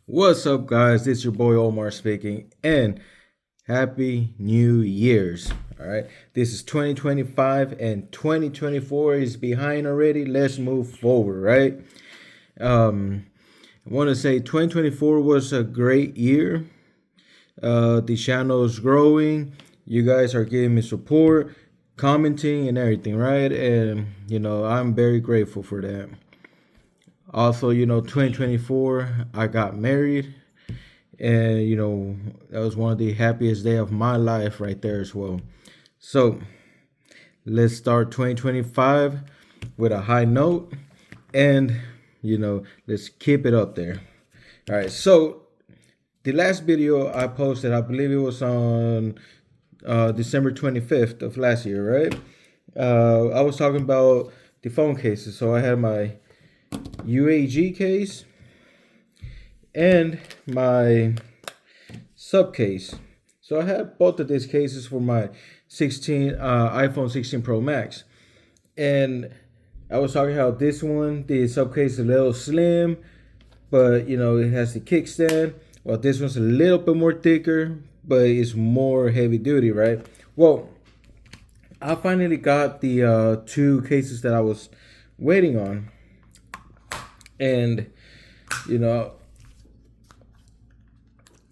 What's up, guys? This is your boy Omar speaking, and Happy New Year's. All right, this is 2025, and 2024 is behind already. Let's move forward, right? I want to say 2024 was a great year. The channel is growing. You guys are giving me support, commenting, and everything, right? And I'm very grateful for that. Also, 2024, I got married, and that was one of the happiest day of my life right there as well. So let's start 2025 with a high note, and let's keep it up there. All right, so the last video I posted, I believe it was on December 25th of last year, right? I was talking about the phone cases. So I had my UAG case and my sub case. So I had both of these cases for my iPhone 16 Pro Max, and I was talking how this one, the sub case, is a little slim, but it has the kickstand. Well, this one's a little bit more thicker, but it's more heavy duty, right? Well, I finally got the two cases that I was waiting on. And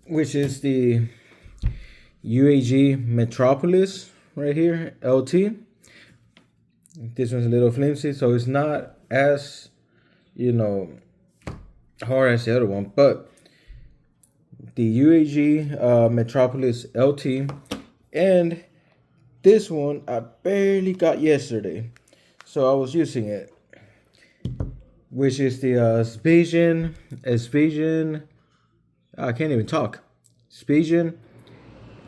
which is the UAG Metropolis right here, LT. This one's a little flimsy, so it's not as hard as the other one, but the UAG Metropolis LT, and this one I barely got yesterday, so I was using it, which is the Spigen, I can't even talk. Spigen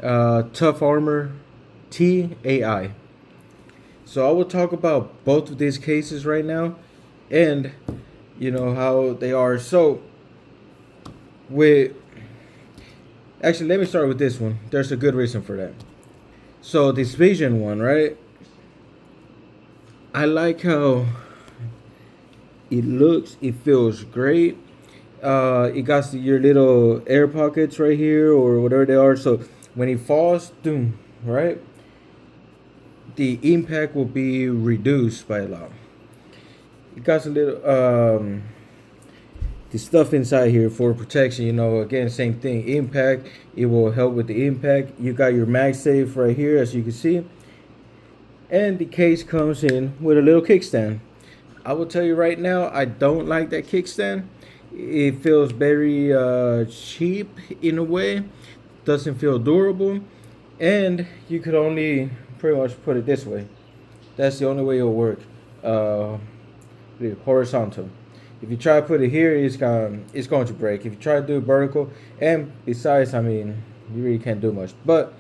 Tough Armor TAI. So I will talk about both of these cases right now, and how they are. So actually, let me start with this one. There's a good reason for that. So the Spigen one, right? I like how it looks, it feels great. It got your little air pockets right here or whatever they are. So when it falls, boom, right? The impact will be reduced by a lot. It got a little the stuff inside here for protection. Again, same thing. Impact. It will help with the impact. You got your MagSafe right here, as you can see, and the case comes in with a little kickstand. I will tell you right now, I don't like that kickstand. It feels very cheap in a way. Doesn't feel durable. And you could only pretty much put it this way. That's the only way it'll work. Horizontal. If you try to put it here, it's going to break. If you try to do it vertical, and besides, you really can't do much. But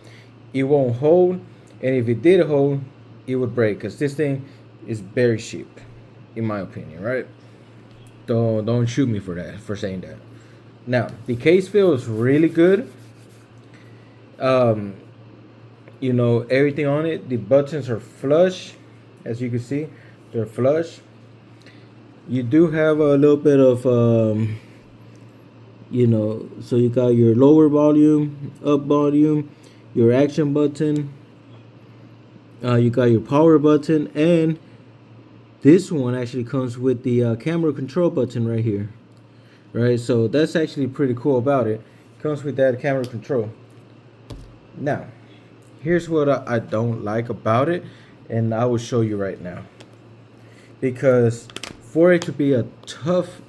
it won't hold. And if it did hold, it would break. Because this thing is very cheap, in my opinion, right? Don't shoot me for saying that. Now, the case feels really good. Everything on it, the buttons are flush, as you can see, they're flush. You do have a little bit of so you got your lower volume, up volume, your action button, you got your power button, and this one actually comes with the camera control button right here, right? So that's actually pretty cool about it. Comes with that camera control. Now, here's what I don't like about it, and I will show you right now. Because for it to be a tough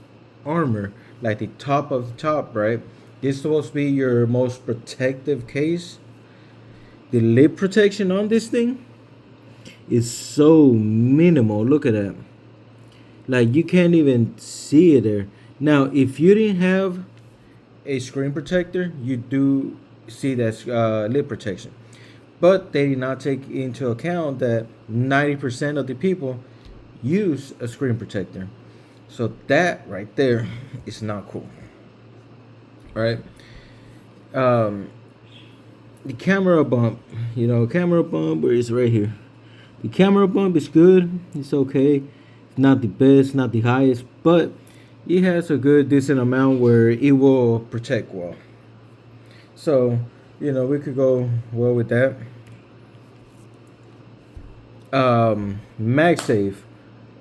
armor, like the top of the top, right? This is supposed to be your most protective case. The lip protection on this thing is so minimal. Look at that. Like, you can't even see it there. Now, if you didn't have a screen protector, you do see that lip protection. But they did not take into account that 90% of the people use a screen protector. So that right there is not cool. Right? The camera bump, camera bump, where it's right here. The camera bump is good. It's okay. It's not the best, not the highest, but it has a good decent amount where it will protect well. So, we could go well with that. MagSafe.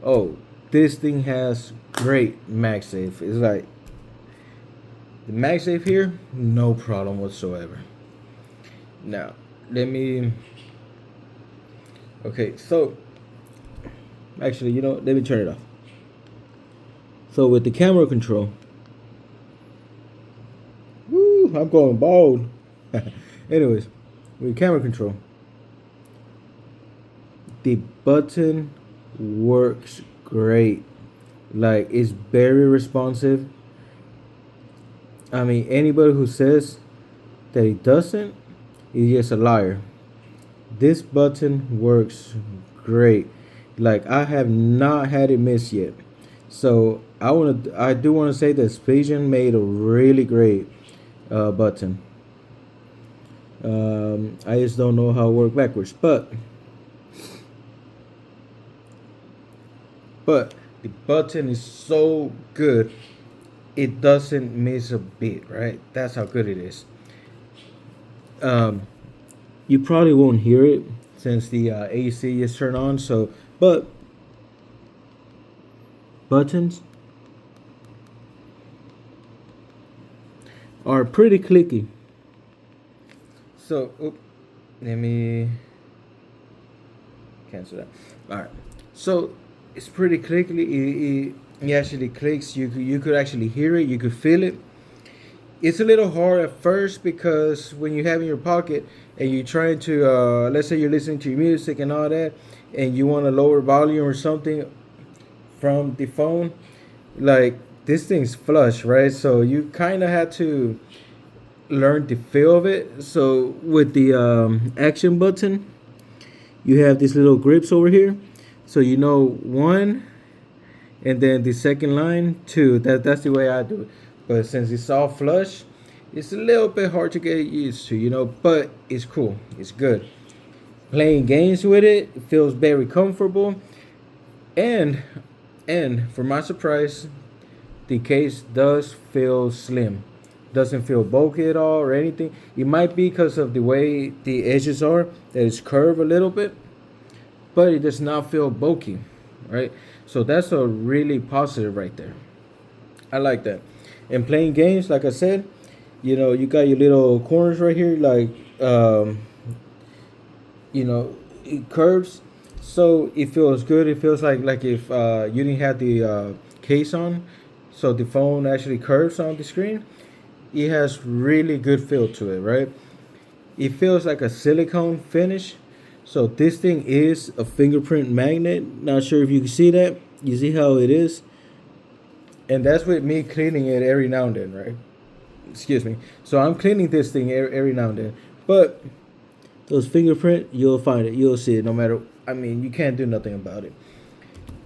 Oh, this thing has great MagSafe. It's like the MagSafe here, no problem whatsoever. Now, let me. Okay, so actually, let me turn it off. So with the camera control, woo, I'm going bald. Anyways, with camera control, the button works great. Like it's very responsive. I mean, anybody who says that it doesn't is just a liar. This button works great. Like I have not had it miss yet. So I do want to say that Spigen made a really great button. I just don't know how it worked backwards, but the button is so good, it doesn't miss a bit. Right? That's how good it is. Um, you probably won't hear it since the AC is turned on. So, but buttons are pretty clicky. So, let me cancel that. All right. So it's pretty clicky. It actually clicks. You could actually hear it. You could feel it. It's a little hard at first because when you have in your pocket and you're trying to, let's say you're listening to your music and all that, and you want to lower volume or something from the phone, like this thing's flush, right? So you kind of have to learn the feel of it. So with the action button, you have these little grips over here. So one, and then the second line two. That's the way I do it. But since it's all flush, it's a little bit hard to get used to, But it's cool. It's good. Playing games with it feels very comfortable, and for my surprise, the case does feel slim. Doesn't feel bulky at all or anything. It might be because of the way the edges are, that it's curved a little bit, but it does not feel bulky, right? So that's a really positive right there. I like that. And playing games, like I said, you got your little corners right here, like it curves, so it feels good. It feels like if you didn't have the case on, so the phone actually curves on the screen. It has really good feel to it, right? It feels like a silicone finish. So this thing is a fingerprint magnet. Not sure if you can see that. You see how it is? And that's with me cleaning it every now and then, right? Excuse me. So I'm cleaning this thing every now and then. But those fingerprint, you'll find it. You'll see it no matter. I mean, you can't do nothing about it.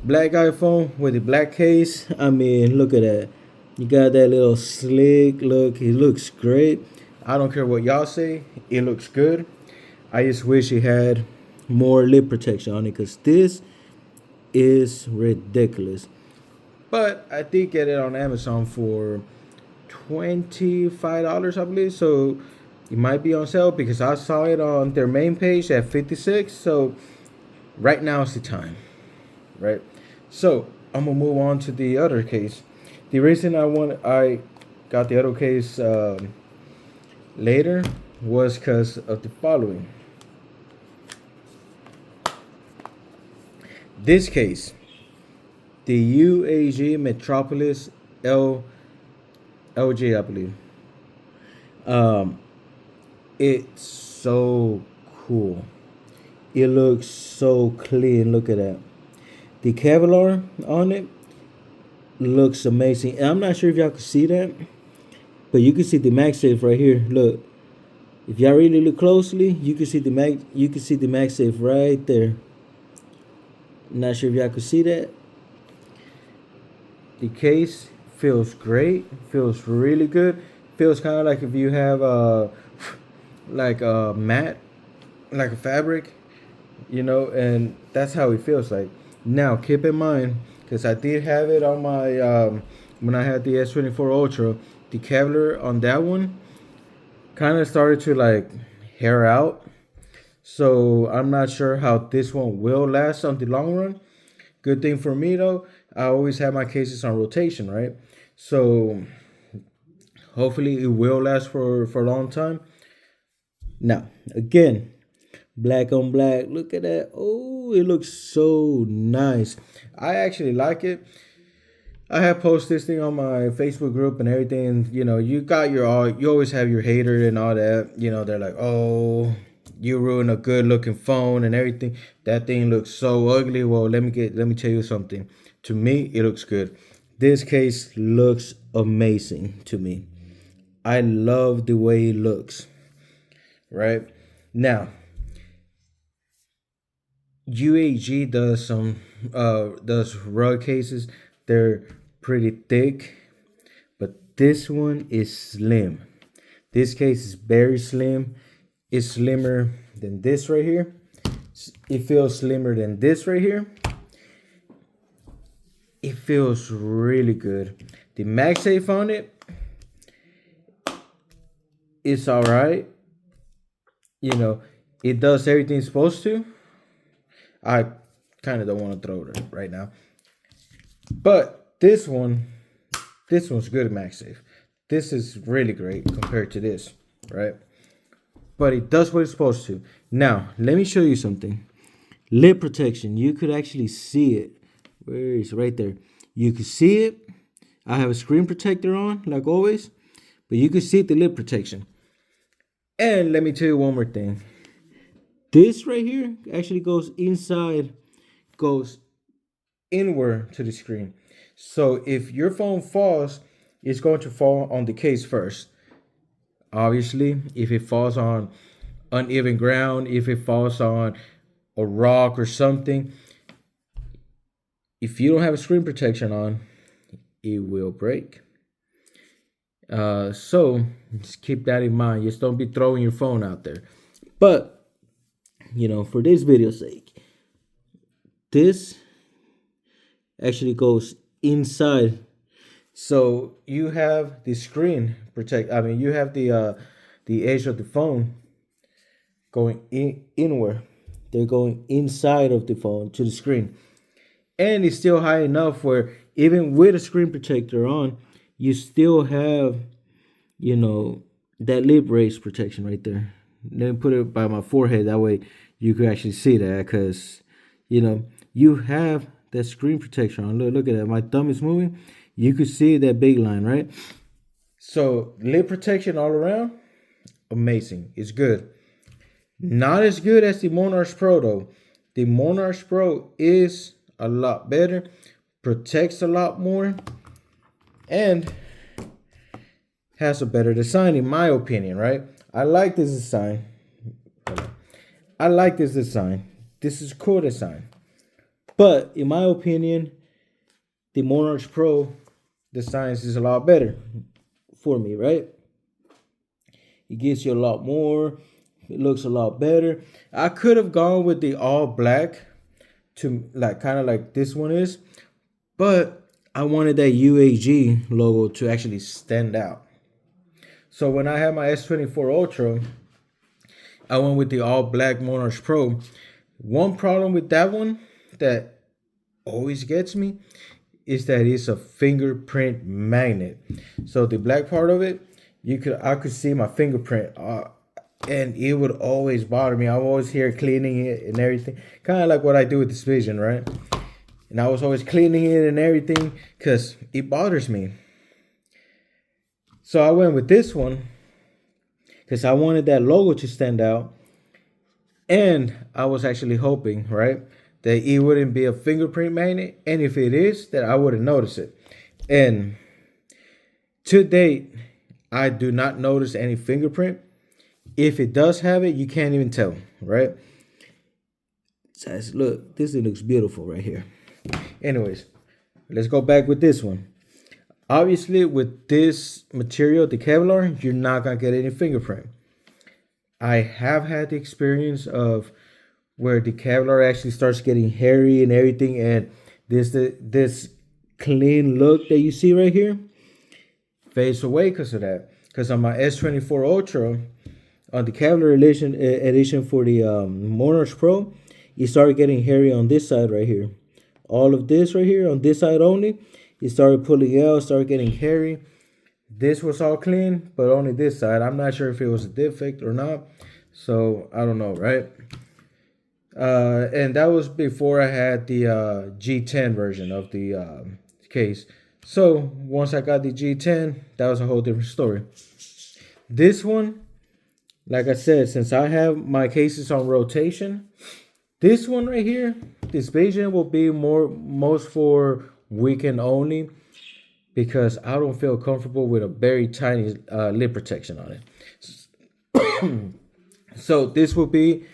Black iPhone with the black case. I mean, look at that. You got that little slick look. It looks great. I don't care what y'all say. It looks good. I just wish it had more lip protection on it because this is ridiculous. But I did get it on Amazon for $25, I believe. So it might be on sale because I saw it on their main page at 56. So right now is the time, right? So I'm gonna move on to the other case. The reason I got the other case later was because of the following. This case, the UAG Metropolis LG, I believe. Um, it's so cool. It looks so clean. Look at that. The Kevlar on it looks amazing. And I'm not sure if y'all can see that, but you can see the MagSafe right here. Look, if y'all really look closely, you can see the MagSafe right there. Not sure if y'all can see that. The case feels great. Feels really good. Feels kind of like if you have like a mat, like a fabric, and that's how it feels like. Now, keep in mind, because I did have it on my when I had the S24 Ultra, the Kevlar on that one kind of started to like hair out. So I'm not sure how this one will last on the long run. Good thing for me though, I always have my cases on rotation, right? So hopefully it will last for a long time. Now, again, black on black. Look at that. Oh, it looks so nice. I actually like it. I have posted this thing on my Facebook group and everything. You know, you always have your hater and all that. You know, they're like, oh, you ruined a good looking phone and everything. That thing looks so ugly. Well, let me tell you something. To me, it looks good. This case looks amazing to me. I love the way it looks. Right now, UAG does rug cases. They're pretty thick, but this one is slim. This case is very slim. It's slimmer than this right here. It feels slimmer than this right here. It feels really good. The MagSafe on it, it's all right. You know, it does everything it's supposed to. I kind of don't want to throw it right now. But this one's good at MagSafe. This is really great compared to this, right? But it does what it's supposed to. Now, let me show you something. Lid protection. You could actually see it. Where is it? Right there. You can see it. I have a screen protector on, like always. But you can see the lid protection. And let me tell you one more thing. This right here actually goes inward to the screen. So if your phone falls, it's going to fall on the case first. Obviously, if it falls on uneven ground, if it falls on a rock or something, if you don't have a screen protection on, it will break. So just keep that in mind. Just don't be throwing your phone out there. But you know, for this video's sake, this actually goes inside. So you have the screen protect. I mean, you have the edge of the phone going inward. They're going inside of the phone to the screen, and it's still high enough where even with a screen protector on, you still have, you know, that lip raise protection right there. Let me put it by my forehead. That way you can actually see that, because, you know, you have that screen protection on. Look at that. My thumb is moving. You could see that big line, right? So lip protection all around, amazing. It's good. Not as good as the Monarch Pro though. The Monarch Pro is a lot better, protects a lot more, and has a better design in my opinion, right? I like this design. This is a cool design. But in my opinion, the Monarch Pro design is a lot better for me, right? It gives you a lot more. It looks a lot better. I could have gone with the all black to like kind of like this one is, but I wanted that UAG logo to actually stand out. So when I had my S24 Ultra, I went with the all black Monarch Pro. One problem with that one that always gets me is that it's a fingerprint magnet. So the black part of it, I could see my fingerprint, and it would always bother me. I was always here cleaning it and everything, kind of like what I do with the Spigen, right? And I was always cleaning it and everything because it bothers me. So I went with this one because I wanted that logo to stand out. And I was actually hoping, right, that it wouldn't be a fingerprint magnet. And if it is, that I wouldn't notice it. And to date, I do not notice any fingerprint. If it does have it, you can't even tell, right? So look, this thing looks beautiful right here. Anyways, let's go back with this one. Obviously, with this material, the Kevlar, you're not going to get any fingerprint. I have had the experience of where the Kevlar actually starts getting hairy and everything, and this clean look that you see right here fades away because of that. Because on my S24 Ultra, on the Cavalier edition for the Monarch Pro, it started getting hairy on this side right here. All of this right here on this side only, it started pulling out, started getting hairy. This was all clean, but only this side. I'm not sure if it was a defect or not. So I don't know, right? And that was before I had the G10 version of the case. So once I got the G10, that was a whole different story. This one, like I said, since I have my cases on rotation, this one right here, this Spigen will be most for weekend only, because I don't feel comfortable with a very tiny lip protection on it. So this will be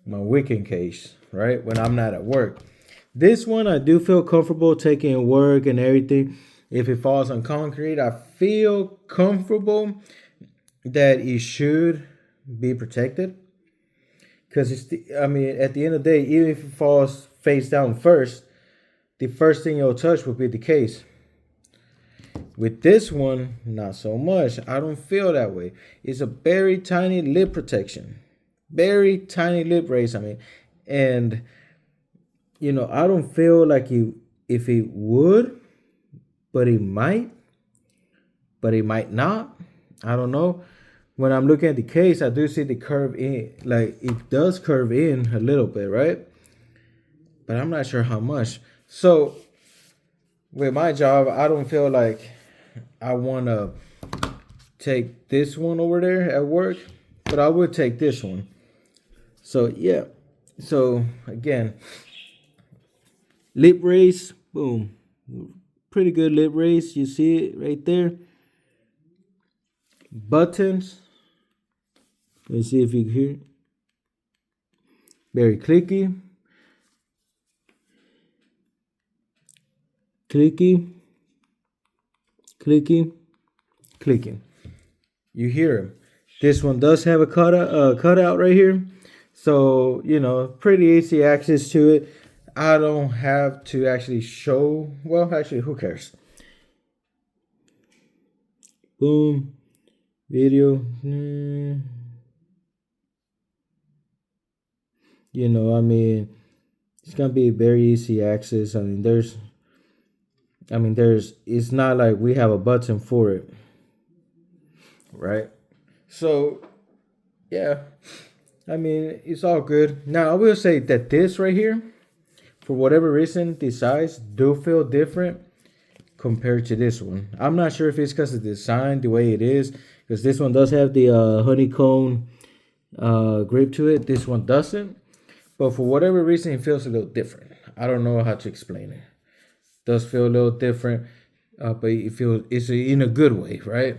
my weekend case, right? When I'm not at work. This one I do feel comfortable taking in work and everything. If it falls on concrete, I feel comfortable that it should be protected. Because at the end of the day, even if it falls face down first, the first thing you'll touch will be the case. With this one, not so much. I don't feel that way. It's a very tiny lip protection. Very tiny lip raise, and I don't feel like if it would, but it might not. I don't know. When I'm looking at the case, I do see the curve in, like it does curve in a little bit, right? But I'm not sure how much. So with my job, I don't feel like I want to take this one over there at work, but I would take this one. So yeah, so again, lip raise, boom, pretty good lip raise. You see it right there. Buttons, let's see if you can hear it. Very clicky, clicky, clicky, clicking. You hear it. This one does have a cutout right here. So, pretty easy access to it. I don't have to actually show. Well, actually, who cares? Boom. Video. It's going to be very easy access. It's not like we have a button for it. Right? So, yeah. It's all good. Now, I will say that this right here, for whatever reason, the size do feel different compared to this one. I'm not sure if it's because of the design, the way it is, because this one does have the honeycomb grip to it. This one doesn't. But for whatever reason, it feels a little different. I don't know how to explain it. It does feel a little different, but it's in a good way, right?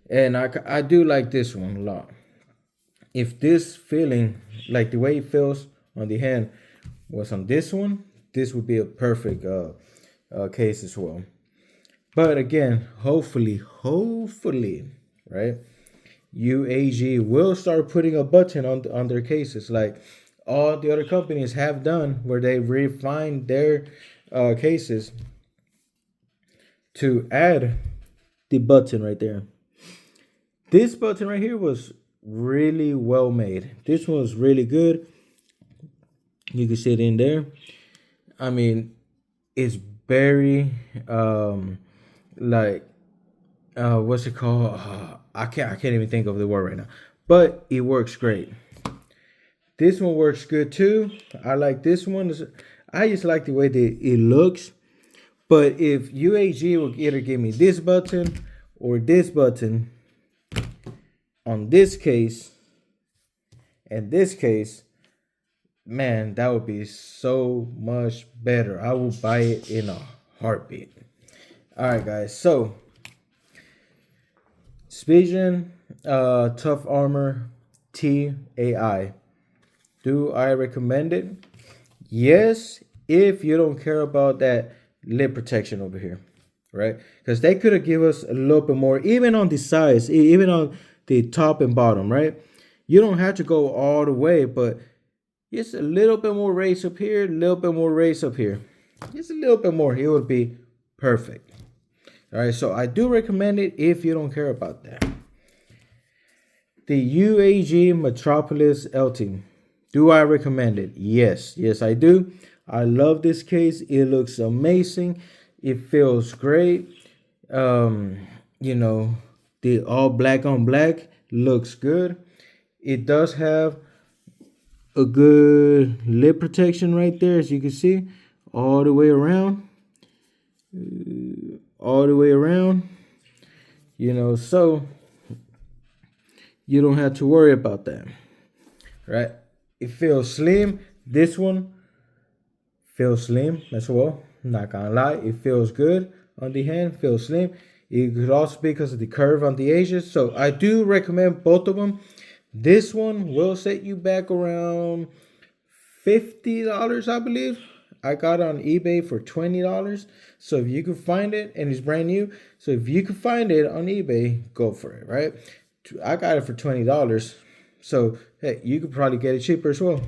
And I do like this one a lot. If this feeling, like the way it feels on the hand, was on this one, this would be a perfect case as well. But again, hopefully, right? UAG will start putting a button on their cases, like all the other companies have done, where they refined their cases to add the button right there. This button right here was really well made. This one was really good. You can see it in there. It's very what's it called? I can't even think of the word right now. But it works great. This one works good too. I like this one. I just like the way that it looks. But if UAG will either give me this button or this button on this case and this case, man, that would be so much better. I will buy it in a heartbeat. All right, guys. So, Spigen Tough Armor TAI. Do I recommend it? Yes, if you don't care about that lip protection over here, right? Because they could have given us a little bit more, even on the sides, even on the top and bottom, right? You don't have to go all the way, but just a little bit more raise up here, a little bit more raise up here. Just a little bit more. It would be perfect. All right, so I do recommend it if you don't care about that. The UAG Metropolis LT. Do I recommend it? Yes, I do. I love this case. It looks amazing. It feels great. You know, the all black on black looks good. It does have a good lip protection right there, as you can see, all the way around. All the way around. You know, so you don't have to worry about that. Right? It feels slim. This one feels slim as well. Not gonna lie, it feels good on the hand, feels slim. It could also be because of the curve on the edges. So I do recommend both of them. This one will set you back around $50, I believe. I got it on eBay for $20. So if you can find it, and it's brand new, so if you can find it on eBay, go for it, right? I got it for $20. So hey, you could probably get it cheaper as well.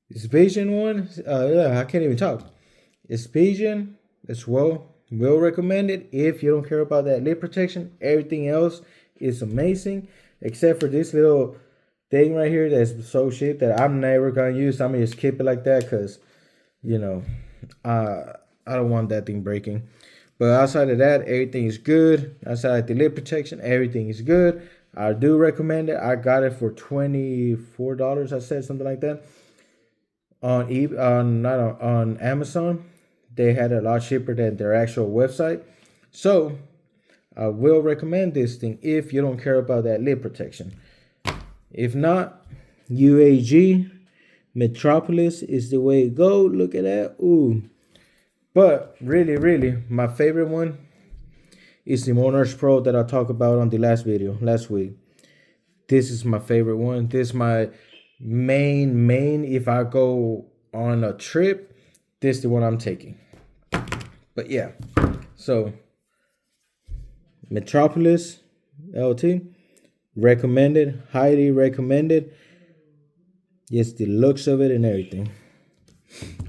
The Spigen one, yeah, I can't even talk. It's Spigen as well. Will recommend it if you don't care about that lip protection. Everything else is amazing, except for this little thing right here that's so cheap that I'm never gonna use. I'm gonna just keep it like that because, you know, I don't want that thing breaking. But outside of that, everything is good. Outside of the lip protection, everything is good. I do recommend it. I got it for $24. I said something like that. On Amazon, they had a lot cheaper than their actual website. So I will recommend this thing if you don't care about that lip protection. If not, UAG Metropolis is the way to go. Look at that. Ooh. But really, my favorite one is the Monarch Pro that I talked about on the last video, last week. This is my favorite one. This is my main. If I go on a trip, this is the one I'm taking. But yeah, so Metropolis LT, recommended, highly recommended. Yes, the looks of it and everything.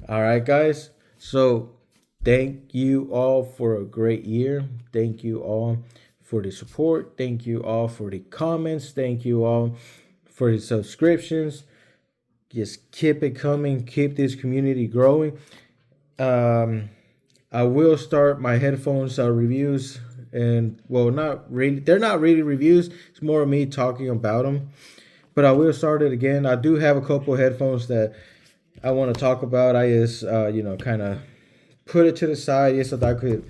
All right, guys. So thank you all for a great year. Thank you all for the support. Thank you all for the comments. Thank you all for the subscriptions. Just keep it coming. Keep this community growing. I will start my headphones reviews, and well, not really. They're not really reviews. It's more of me talking about them. But I will start it again. I do have a couple of headphones that I want to talk about. I just, kind of put it to the side just so that I could,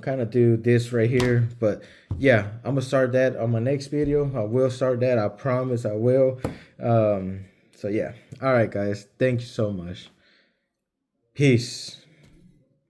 kind of do this right here. But yeah, I'm gonna start that on my next video. I will start that. I promise I will. So yeah. All right, guys. Thank you so much. Peace.